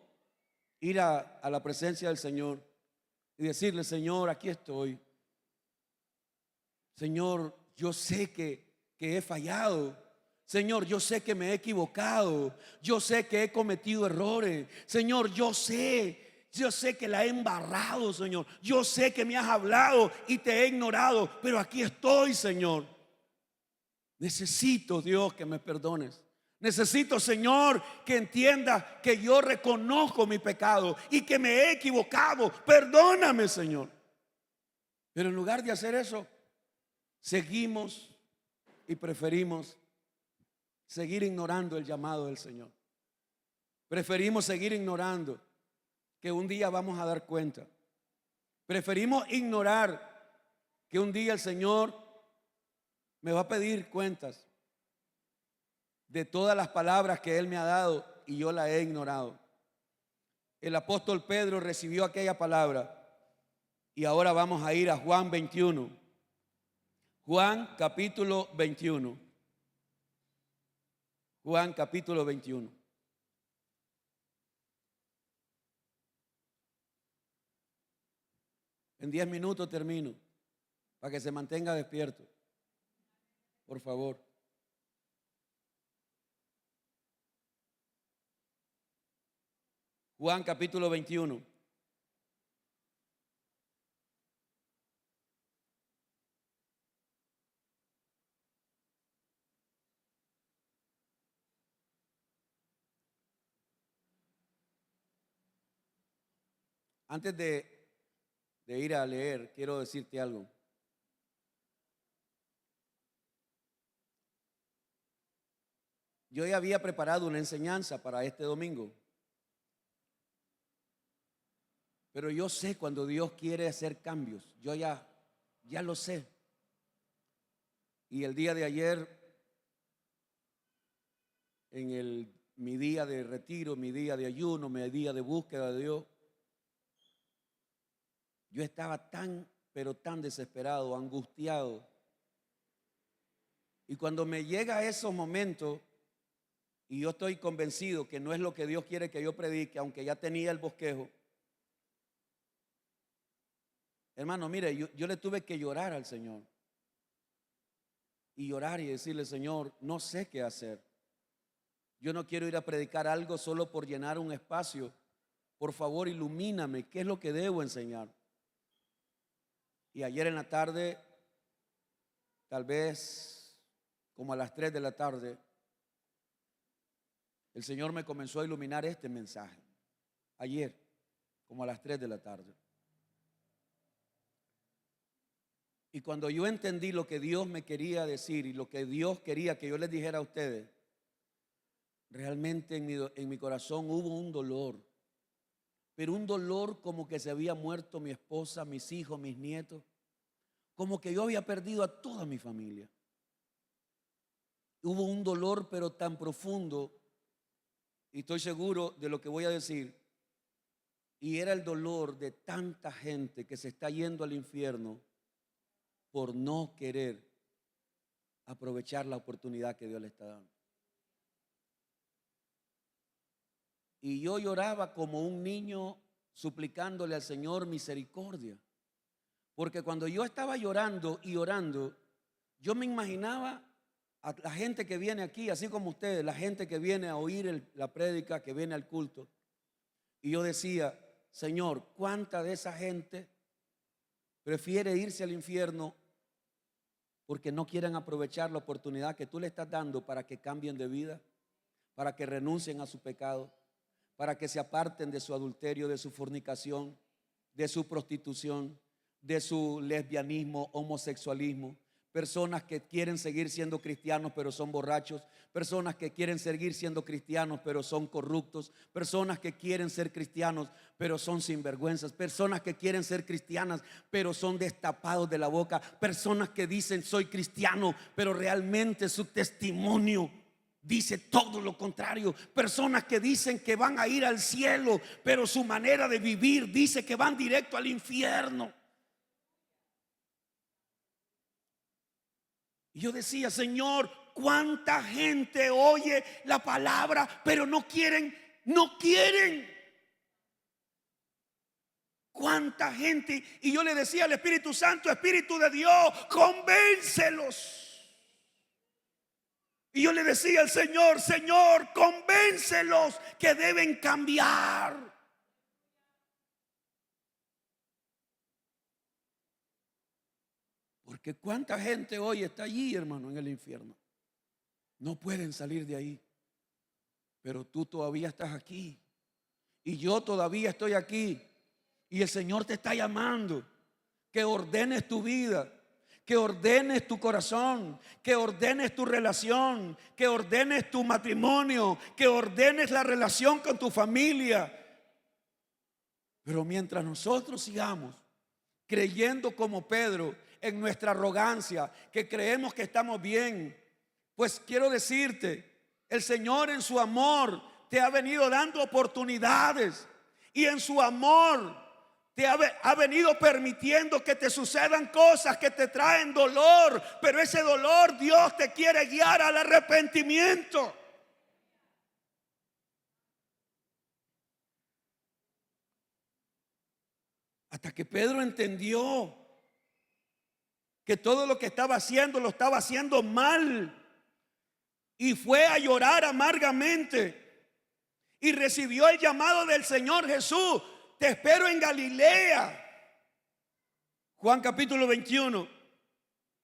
ir a la presencia del Señor y decirle: Señor, aquí estoy. Señor, yo sé que he fallado. Señor, yo sé que me he equivocado. Yo sé que he cometido errores. Señor, yo sé que la he embarrado, Señor. Yo sé que me has hablado y te he ignorado, pero aquí estoy, Señor. Necesito, Dios, que me perdones. Necesito, Señor, que entienda que yo reconozco mi pecado y que me he equivocado. Perdóname, Señor. Pero en lugar de hacer eso, seguimos y preferimos seguir ignorando el llamado del Señor. Preferimos seguir ignorando que un día vamos a dar cuenta. Preferimos ignorar que un día el Señor me va a pedir cuentas de todas las palabras que Él me ha dado y yo la he ignorado. El apóstol Pedro recibió aquella palabra y ahora vamos a ir a Juan 21. Juan capítulo 21. Juan capítulo 21. En 10 minutos termino, para que se mantenga despierto, por favor. Juan capítulo 21. Antes de ir a leer, quiero decirte algo. Yo ya había preparado una enseñanza para este domingo, pero yo sé cuando Dios quiere hacer cambios. Yo ya lo sé. Y el día de ayer, en mi día de retiro, mi día de ayuno, mi día de búsqueda de Dios, yo estaba pero tan desesperado, angustiado. Y cuando me llega a esos momentos y yo estoy convencido que no es lo que Dios quiere que yo predique, aunque ya tenía el bosquejo, hermano, mire, yo le tuve que llorar al Señor. Y llorar y decirle: Señor, no sé qué hacer. Yo no quiero ir a predicar algo solo por llenar un espacio. Por favor, ilumíname, ¿qué es lo que debo enseñar? Y ayer en la tarde, tal vez como a las 3 de la tarde, el Señor me comenzó a iluminar este mensaje. Ayer, como a las 3 de la tarde. Y cuando yo entendí lo que Dios me quería decir y lo que Dios quería que yo les dijera a ustedes, realmente en mi corazón hubo un dolor. Pero un dolor como que se había muerto mi esposa, mis hijos, mis nietos. Como que yo había perdido a toda mi familia. Hubo un dolor pero tan profundo, y estoy seguro de lo que voy a decir, y era el dolor de tanta gente que se está yendo al infierno por no querer aprovechar la oportunidad que Dios le está dando. Y yo lloraba como un niño suplicándole al Señor misericordia. Porque cuando yo estaba llorando y orando, yo me imaginaba a la gente que viene aquí, así como ustedes, la gente que viene a oír la prédica, que viene al culto. Y yo decía: Señor, ¿cuánta de esa gente prefiere irse al infierno porque no quieren aprovechar la oportunidad que tú le estás dando para que cambien de vida, para que renuncien a su pecado, para que se aparten de su adulterio, de su fornicación, de su prostitución, de su lesbianismo, homosexualismo, personas que quieren seguir siendo cristianos pero son borrachos, personas que quieren seguir siendo cristianos pero son corruptos, personas que quieren ser cristianos pero son sinvergüenzas, personas que quieren ser cristianas pero son destapados de la boca, personas que dicen soy cristiano pero realmente su testimonio dice todo lo contrario, personas que dicen que van a ir al cielo pero su manera de vivir dice que van directo al infierno. Y yo decía, Señor, cuánta gente oye la palabra, pero no quieren. Cuánta gente. Y yo le decía al Espíritu Santo, Espíritu de Dios, convéncelos. Y yo le decía al Señor, Señor, convéncelos que deben cambiar. Porque cuánta gente hoy está allí, hermano, en el infierno. No pueden salir de ahí. Pero tú todavía estás aquí. Y yo todavía estoy aquí. Y el Señor te está llamando. Que ordenes tu vida. Que ordenes tu corazón. Que ordenes tu relación. Que ordenes tu matrimonio. Que ordenes la relación con tu familia. Pero mientras nosotros sigamos creyendo como Pedro en nuestra arrogancia, que creemos que estamos bien, pues quiero decirte, el Señor en su amor te ha venido dando oportunidades y en su amor te ha venido permitiendo que te sucedan cosas que te traen dolor, pero ese dolor Dios te quiere guiar al arrepentimiento. Hasta que Pedro entendió que todo lo que estaba haciendo lo estaba haciendo mal. Y fue a llorar amargamente. Y recibió el llamado del Señor Jesús. Te espero en Galilea. Juan capítulo 21,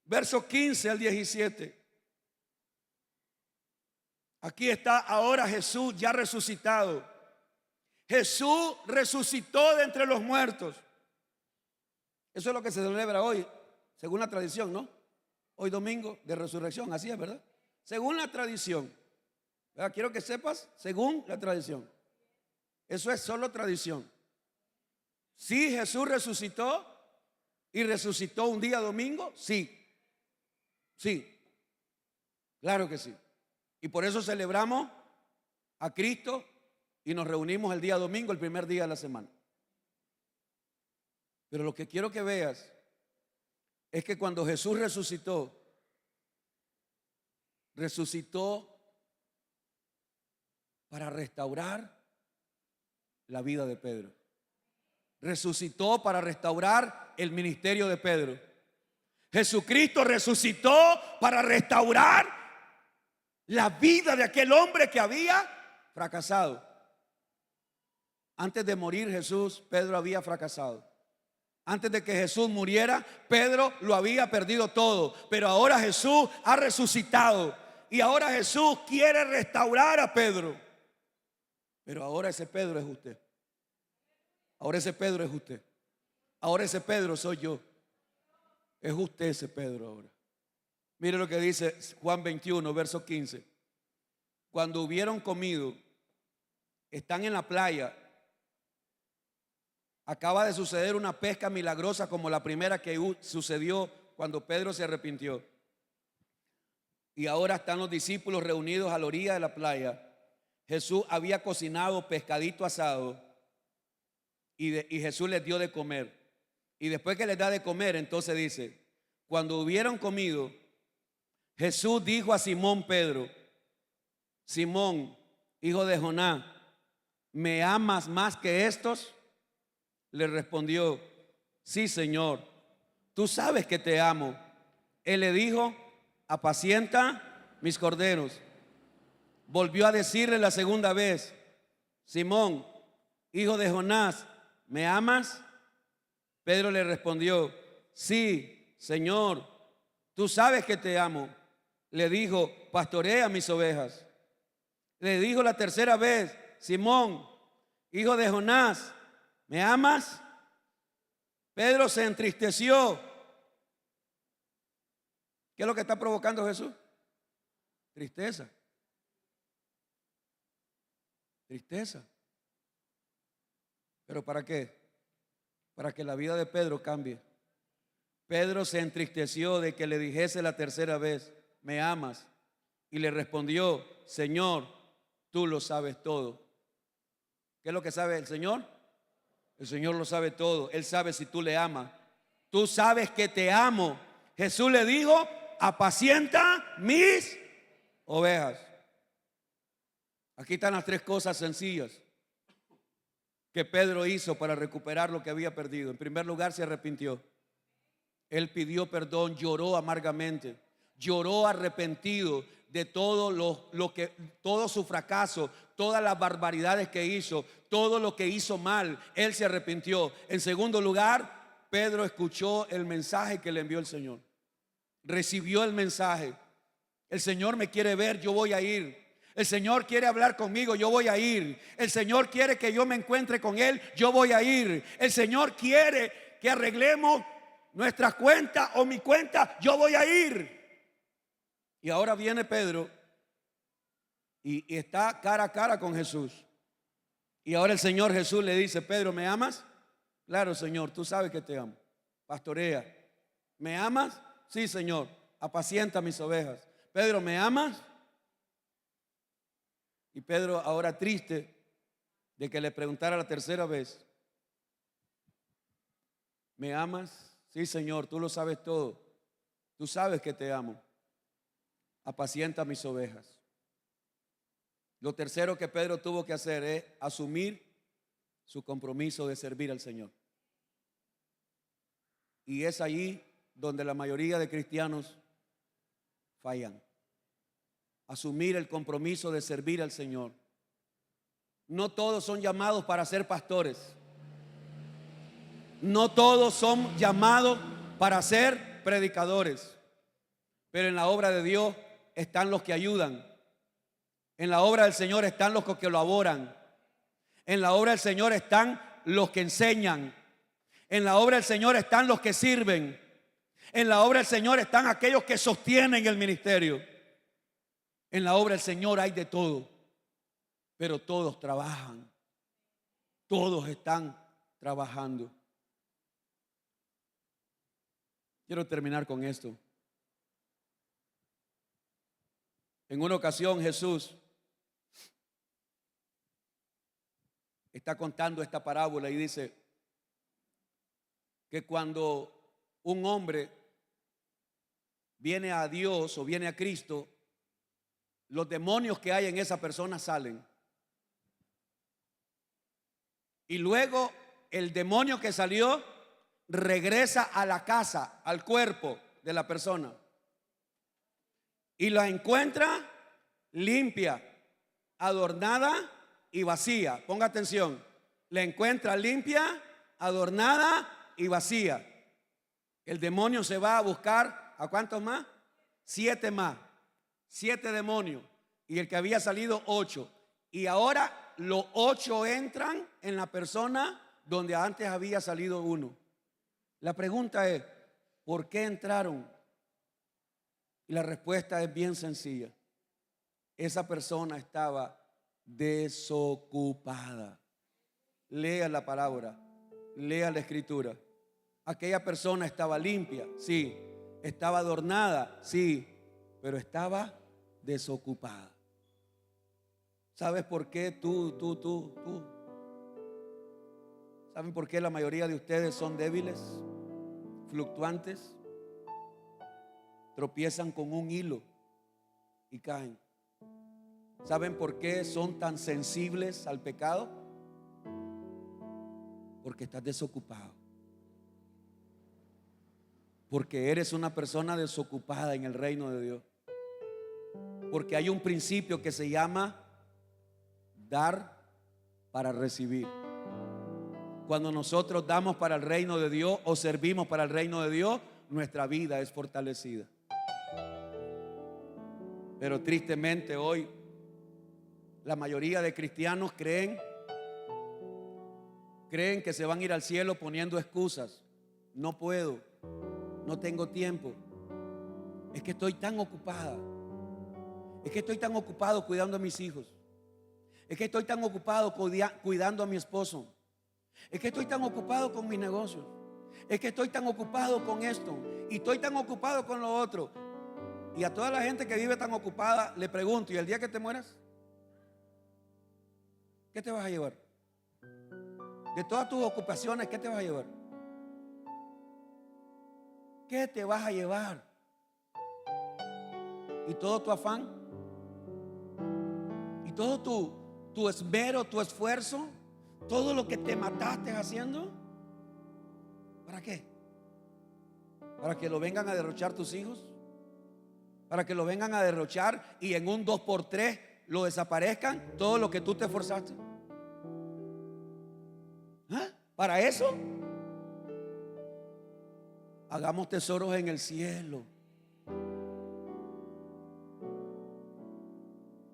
versos 15 al 17. Aquí está ahora Jesús ya resucitado. Jesús resucitó de entre los muertos. Eso es lo que se celebra hoy, según la tradición, ¿no? Hoy domingo de resurrección, así es, ¿verdad? Según la tradición, ¿verdad? Quiero que sepas, según la tradición. Eso es solo tradición. Sí, Jesús resucitó y resucitó un día domingo, sí. Sí, claro que sí. Y por eso celebramos a Cristo y nos reunimos el día domingo, el primer día de la semana. Pero lo que quiero que veas es que cuando Jesús resucitó para restaurar la vida de Pedro. Resucitó para restaurar el ministerio de Pedro. Jesucristo resucitó para restaurar la vida de aquel hombre que había fracasado. Antes de morir Jesús, Pedro había fracasado. Antes de que Jesús muriera, Pedro lo había perdido todo. Pero ahora Jesús ha resucitado. Y ahora Jesús quiere restaurar a Pedro. Pero ahora ese Pedro es usted. Ahora ese Pedro es usted. Ahora ese Pedro soy yo. Es usted ese Pedro ahora. Mire lo que dice Juan 21, verso 15. Cuando hubieron comido, están en la playa. Acaba de suceder una pesca milagrosa como la primera que sucedió cuando Pedro se arrepintió. Y ahora están los discípulos reunidos a la orilla de la playa. Jesús había cocinado pescadito asado y Jesús les dio de comer. Y después que les da de comer, entonces dice, cuando hubieron comido, Jesús dijo a Simón Pedro, Simón, hijo de Jonás, ¿me amas más que estos? Le respondió, sí, Señor, tú sabes que te amo. Él le dijo, apacienta mis corderos. Volvió a decirle la segunda vez, Simón, hijo de Jonás, ¿me amas? Pedro le respondió, sí, Señor, tú sabes que te amo. Le dijo, pastorea mis ovejas. Le dijo la tercera vez, Simón, hijo de Jonás, ¿me amas? Pedro se entristeció. ¿Qué es lo que está provocando Jesús? Tristeza. Tristeza. ¿Pero para qué? Para que la vida de Pedro cambie. Pedro se entristeció de que le dijese la tercera vez: ¿me amas? Y le respondió: Señor, tú lo sabes todo. ¿Qué es lo que sabe el Señor? El Señor lo sabe todo. Él sabe si tú le amas. Tú sabes que te amo. Jesús le dijo: apacienta mis ovejas. Aquí están las tres cosas sencillas que Pedro hizo para recuperar lo que había perdido. En primer lugar, se arrepintió. Él pidió perdón, lloró amargamente, lloró arrepentido de todo su fracaso, todas las barbaridades que hizo, todo lo que hizo mal. Él se arrepintió. En segundo lugar, Pedro escuchó el mensaje que le envió el Señor. Recibió el mensaje. El Señor me quiere ver, yo voy a ir. El Señor quiere hablar conmigo, yo voy a ir. El Señor quiere que yo me encuentre con Él, yo voy a ir. El Señor quiere que arreglemos nuestra cuenta o mi cuenta, yo voy a ir. Y ahora viene Pedro y está cara a cara con Jesús. Y ahora el Señor Jesús le dice: Pedro, ¿me amas? Claro, Señor, tú sabes que te amo. Pastorea. ¿Me amas? Sí, Señor. Apacienta mis ovejas. Pedro, ¿me amas? Y Pedro, ahora triste de que le preguntara la tercera vez: ¿me amas? Sí, Señor, tú lo sabes todo. Tú sabes que te amo. Apacienta mis ovejas. Lo tercero que Pedro tuvo que hacer es asumir su compromiso de servir al Señor. Y es allí donde la mayoría de cristianos fallan. Asumir el compromiso de servir al Señor. No todos son llamados para ser pastores. No todos son llamados para ser predicadores. Pero en la obra de Dios están los que ayudan. En la obra del Señor están los que colaboran. En la obra del Señor están los que enseñan. En la obra del Señor están los que sirven. En la obra del Señor están aquellos que sostienen el ministerio. En la obra del Señor hay de todo, pero todos trabajan. Todos están trabajando. Quiero terminar con esto. En una ocasión Jesús está contando esta parábola y dice que cuando un hombre viene a Dios o viene a Cristo, los demonios que hay en esa persona salen. Y luego el demonio que salió regresa a la casa, al cuerpo de la persona. Y la encuentra limpia, adornada y vacía. Ponga atención. La encuentra limpia, adornada y vacía. El demonio se va a buscar, ¿a cuántos más? 7 más. 7 demonios. Y el que había salido 8. Y ahora los 8 entran en la persona donde antes había salido 1. La pregunta es: ¿por qué entraron? Y la respuesta es bien sencilla. Esa persona estaba desocupada. Lea la palabra, lea la escritura. Aquella persona estaba limpia, sí. Estaba adornada, sí. Pero estaba desocupada. ¿Sabes por qué tú? ¿Saben por qué la mayoría de ustedes son débiles, fluctuantes? Tropiezan con un hilo y caen. ¿Saben por qué son tan sensibles al pecado? Porque estás desocupado. Porque eres una persona desocupada en el reino de Dios. Porque hay un principio que se llama dar para recibir. Cuando nosotros damos para el reino de Dios o servimos para el reino de Dios, nuestra vida es fortalecida. Pero tristemente hoy la mayoría de cristianos creen que se van a ir al cielo poniendo excusas. no puedo, no tengo tiempo. Es que estoy tan ocupada. Es que estoy tan ocupado cuidando a mis hijos. Es que estoy tan ocupado cuidando a mi esposo. Es que estoy tan ocupado con mis negocios. Es que estoy tan ocupado con esto y estoy tan ocupado con lo otro. Y a toda la gente que vive tan ocupada le pregunto: ¿y el día que te mueras? ¿Qué te vas a llevar? De todas tus ocupaciones, ¿qué te vas a llevar? ¿Qué te vas a llevar? Y todo tu afán, y todo tu esmero, tu esfuerzo, todo lo que te mataste haciendo, ¿para qué? ¿Para que lo vengan a derrochar tus hijos? ¿Para que lo vengan a derrochar y en un 2x3 lo desaparezcan todo lo que tú te esforzaste? ¿Ah? ¿Para eso? Hagamos tesoros en el cielo.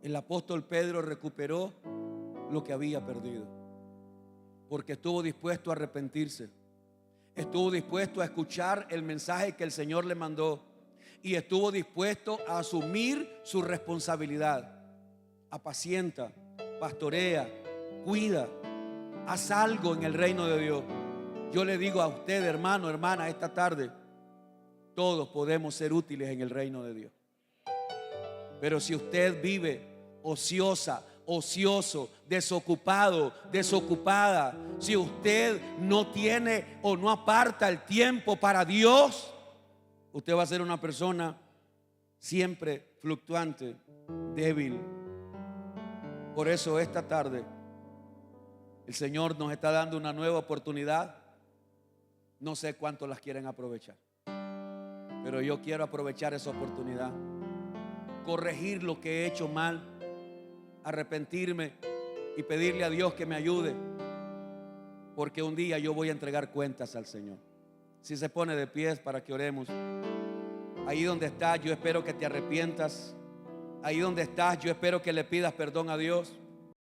El apóstol Pedro recuperó lo que había perdido, porque estuvo dispuesto a arrepentirse, estuvo dispuesto a escuchar el mensaje que el Señor le mandó y estuvo dispuesto a asumir su responsabilidad. Apacienta, pastorea, cuida, haz algo en el reino de Dios. Yo le digo a usted, hermano, hermana, esta tarde, todos podemos ser útiles en el reino de Dios. Pero si usted vive ociosa, ocioso, desocupado, desocupada, si usted no tiene o no aparta el tiempo para Dios, usted va a ser una persona siempre fluctuante, débil. Por eso esta tarde el Señor nos está dando una nueva oportunidad. No sé cuántos las quieren aprovechar, pero yo quiero aprovechar esa oportunidad, corregir lo que he hecho mal, arrepentirme y pedirle a Dios que me ayude, porque un día yo voy a entregar cuentas al Señor. Si se pone de pies para que oremos. Ahí donde estás, yo espero que te arrepientas. Ahí donde estás, yo espero que le pidas perdón a Dios.